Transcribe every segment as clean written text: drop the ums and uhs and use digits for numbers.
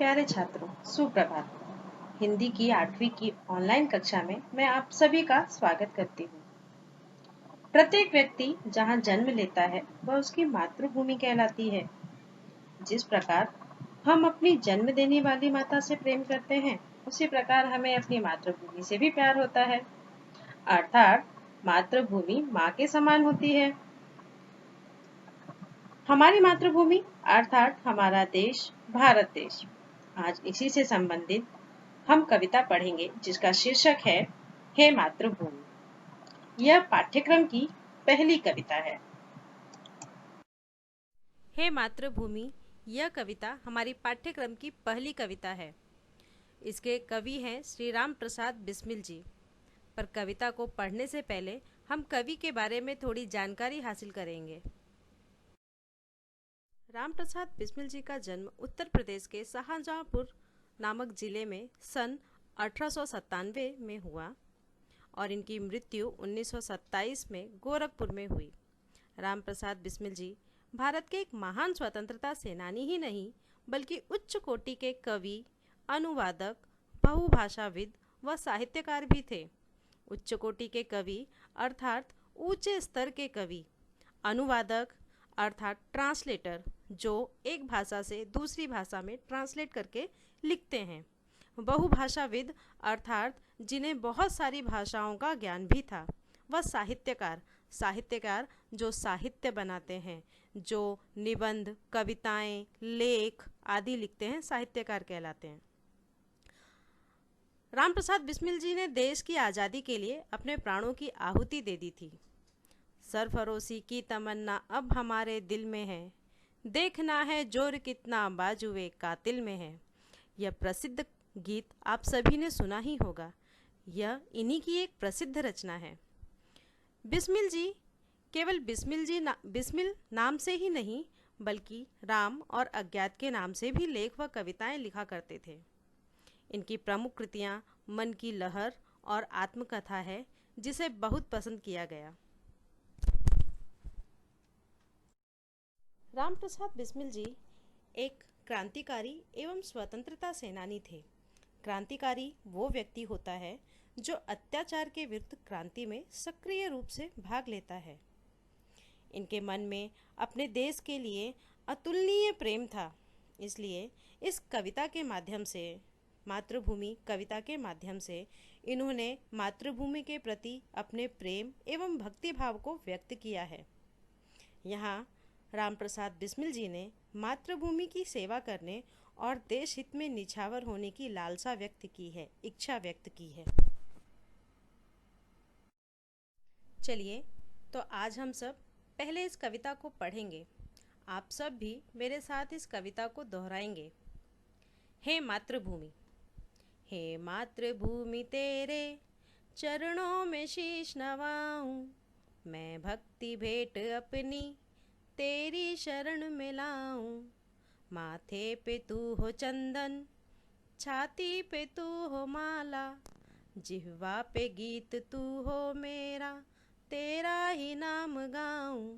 प्यारे छात्रों, सुप्रभात। हिंदी की 8वीं की ऑनलाइन कक्षा में मैं आप सभी का स्वागत करती हूँ। प्रत्येक व्यक्ति जहाँ जन्म लेता है वह उसकी मातृभूमि कहलाती है। जिस प्रकार हम अपनी जन्म देने वाली माता से प्रेम करते हैं, उसी प्रकार हमें अपनी मातृभूमि से भी प्यार होता है। अर्थात मातृभूमि माँ के समान होती है। हमारी मातृभूमि अर्थात हमारा देश भारत देश। आज इसी से संबंधित हम कविता पढ़ेंगे जिसका शीर्षक है हे मातृभूमि। यह पाठ्यक्रम की पहली कविता है। हे मातृभूमि यह कविता हमारी पाठ्यक्रम की पहली कविता है। इसके कवि हैं श्री राम प्रसाद बिस्मिल जी। पर कविता को पढ़ने से पहले हम कवि के बारे में थोड़ी जानकारी हासिल करेंगे। राम प्रसाद बिस्मिल जी का जन्म उत्तर प्रदेश के शाहजहाँपुर नामक जिले में सन 1897 में हुआ और इनकी मृत्यु 1927 में गोरखपुर में हुई। राम प्रसाद बिस्मिल जी भारत के एक महान स्वतंत्रता सेनानी ही नहीं बल्कि उच्च कोटि के कवि, अनुवादक, बहुभाषाविद व साहित्यकार भी थे। उच्च कोटि के कवि अर्थात ऊंचे स्तर के कवि, अनुवादक अर्थात ट्रांसलेटर जो एक भाषा से दूसरी भाषा में ट्रांसलेट करके लिखते हैं, बहुभाषाविद अर्थात जिन्हें बहुत सारी भाषाओं का ज्ञान भी था, वह साहित्यकार जो साहित्य बनाते हैं, जो निबंध, कविताएं, लेख आदि लिखते हैं, साहित्यकार कहलाते हैं। राम प्रसाद बिस्मिल जी ने देश की आज़ादी के लिए अपने प्राणों की आहुति दे दी थी। सरफरोशी की तमन्ना अब हमारे दिल में है, देखना है जोर कितना बाजुए कातिल में है। यह प्रसिद्ध गीत आप सभी ने सुना ही होगा। यह इन्हीं की एक प्रसिद्ध रचना है। बिस्मिल जी केवल बिस्मिल नाम से ही नहीं बल्कि राम और अज्ञात के नाम से भी लेख व कविताएं लिखा करते थे। इनकी प्रमुख कृतियां मन की लहर और आत्मकथा है, जिसे बहुत पसंद किया गया। राम प्रसाद बिस्मिल जी एक क्रांतिकारी एवं स्वतंत्रता सेनानी थे। क्रांतिकारी वो व्यक्ति होता है जो अत्याचार के विरुद्ध क्रांति में सक्रिय रूप से भाग लेता है। इनके मन में अपने देश के लिए अतुलनीय प्रेम था। इसलिए इस कविता के माध्यम से, मातृभूमि कविता के माध्यम से, इन्होंने मातृभूमि के प्रति अपने प्रेम एवं भक्ति भाव को व्यक्त किया है। यहाँ राम प्रसाद बिस्मिल जी ने मातृभूमि की सेवा करने और देश हित में निछावर होने की लालसा व्यक्त की है, इच्छा व्यक्त की है। चलिए तो आज हम सब पहले इस कविता को पढ़ेंगे। आप सब भी मेरे साथ इस कविता को दोहराएंगे। हे मातृभूमि। हे मातृभूमि तेरे चरणों में शीश नवाऊं, मैं भक्ति भेंट अपनी तेरी शरण में लाऊं। माथे पे तू हो चंदन, छाती पे तू हो माला, जिह्वा पे गीत तू हो मेरा, तेरा ही नाम गाऊं।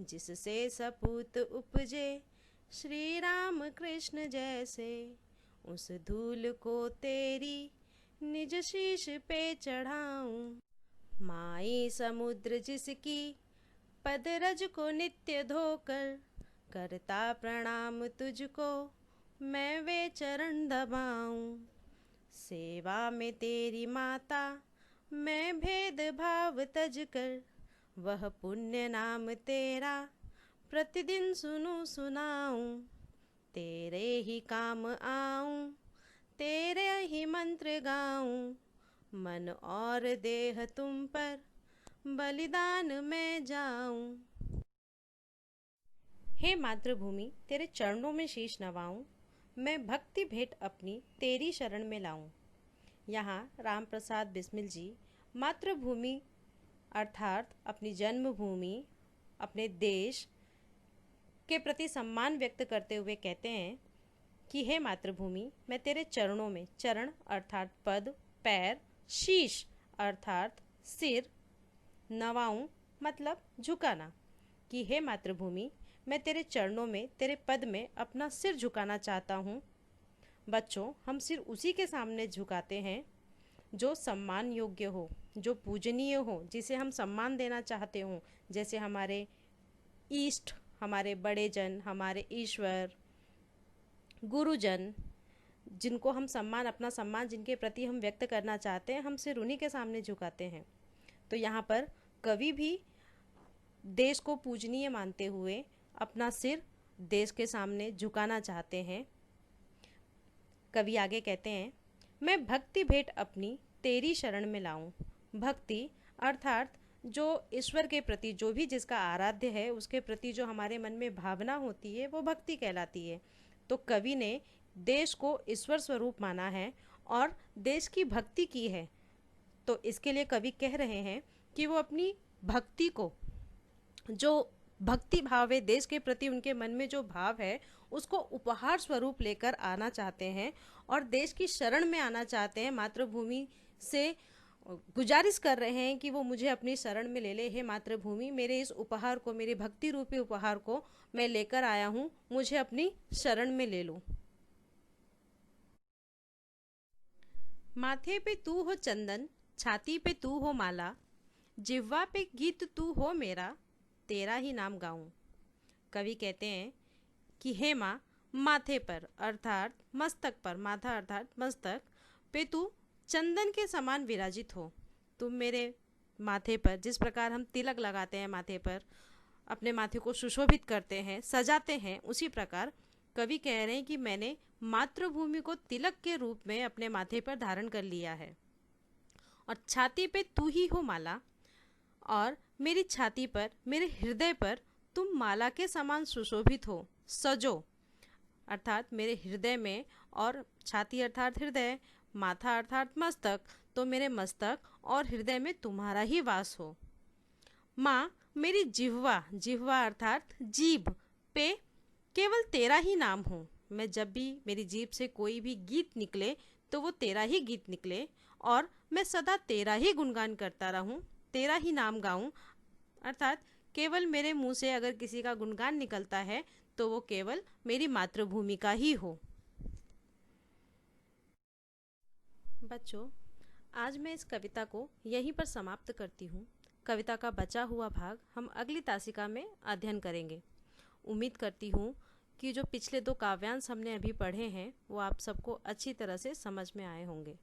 जिससे सपूत उपजे श्री राम कृष्ण जैसे, उस धूल को तेरी निज शीश पे चढ़ाऊं। माई समुद्र जिसकी पद रज को नित्य धोकर, करता प्रणाम तुझको मैं वे चरण दबाऊं। सेवा में तेरी माता मैं भेद भाव तज कर, वह पुण्य नाम तेरा प्रतिदिन सुनाऊं। तेरे ही काम आऊं, तेरे ही मंत्र गाऊं, मन और देह तुम पर बलिदान में जाऊं। हे मातृभूमि तेरे चरणों में शीश नवाऊं, मैं भक्ति भेंट अपनी तेरी शरण में लाऊं। यहाँ राम प्रसाद बिस्मिल जी मातृभूमि अर्थात अपनी जन्मभूमि, अपने देश के प्रति सम्मान व्यक्त करते हुए कहते हैं कि हे मातृभूमि मैं तेरे चरणों में, चरण अर्थात पद, पैर, शीश अर्थात सिर, नवाऊं मतलब झुकाना, कि हे मातृभूमि मैं तेरे चरणों में, तेरे पद में अपना सिर झुकाना चाहता हूँ। बच्चों, हम सिर उसी के सामने झुकाते हैं जो सम्मान योग्य हो, जो पूजनीय हो, जिसे हम सम्मान देना चाहते हो, जैसे हमारे इष्ट, हमारे बड़े जन, हमारे ईश्वर, गुरुजन, जिनको हम सम्मान, अपना सम्मान जिनके प्रति हम व्यक्त करना चाहते हैं, हम सिर उन्हीं के सामने झुकाते हैं। तो यहाँ पर कवि भी देश को पूजनीय मानते हुए अपना सिर देश के सामने झुकाना चाहते हैं। कवि आगे कहते हैं, मैं भक्ति भेंट अपनी तेरी शरण में लाऊं। भक्ति अर्थात जो ईश्वर के प्रति, जो भी जिसका आराध्य है, उसके प्रति जो हमारे मन में भावना होती है, वो भक्ति कहलाती है। तो कवि ने देश को ईश्वर स्वरूप माना है और देश की भक्ति की है। तो इसके लिए कवि कह रहे हैं कि वो अपनी भक्ति को, जो भक्ति भाव है देश के प्रति, उनके मन में जो भाव है, उसको उपहार स्वरूप लेकर आना चाहते हैं और देश की शरण में आना चाहते हैं। मातृभूमि से गुजारिश कर रहे हैं कि वो मुझे अपनी शरण में ले ले। हे मातृभूमि, मेरे इस उपहार को, मेरे भक्ति रूपी उपहार को मैं लेकर आया हूँ, मुझे अपनी शरण में ले लो। माथे पे तू हो चंदन, छाती पे तू हो माला, जिह्वा पे गीत तू हो मेरा, तेरा ही नाम गाऊं। कवि कहते हैं कि हे माँ, माथे पर अर्थात मस्तक पर, माथा अर्थात मस्तक पे तू चंदन के समान विराजित हो। तुम मेरे माथे पर, जिस प्रकार हम तिलक लगाते हैं माथे पर, अपने माथे को सुशोभित करते हैं, सजाते हैं, उसी प्रकार कवि कह रहे हैं कि मैंने मातृभूमि को तिलक के रूप में अपने माथे पर धारण कर लिया है। और छाती पे तू ही हो माला, और मेरी छाती पर, मेरे हृदय पर तुम माला के समान सुशोभित हो, सजो। अर्थात मेरे हृदय में, और छाती अर्थात हृदय, माथा अर्थात मस्तक, तो मेरे मस्तक और हृदय में तुम्हारा ही वास हो। माँ, मेरी जिह्वा, जिह्वा अर्थात जीभ पे केवल तेरा ही नाम हो। मैं जब भी, मेरी जीभ से कोई भी गीत निकले तो वो तेरा ही गीत निकले, और मैं सदा तेरा ही गुणगान करता रहूं, तेरा ही नाम गाऊं। अर्थात केवल मेरे मुंह से अगर किसी का गुणगान निकलता है तो वो केवल मेरी मातृभूमि का ही हो। बच्चों, आज मैं इस कविता को यहीं पर समाप्त करती हूँ। कविता का बचा हुआ भाग हम अगली तासिका में अध्ययन करेंगे। उम्मीद करती हूँ कि जो पिछले 2 काव्यांश हमने अभी पढ़े हैं वो आप सबको अच्छी तरह से समझ में आए होंगे।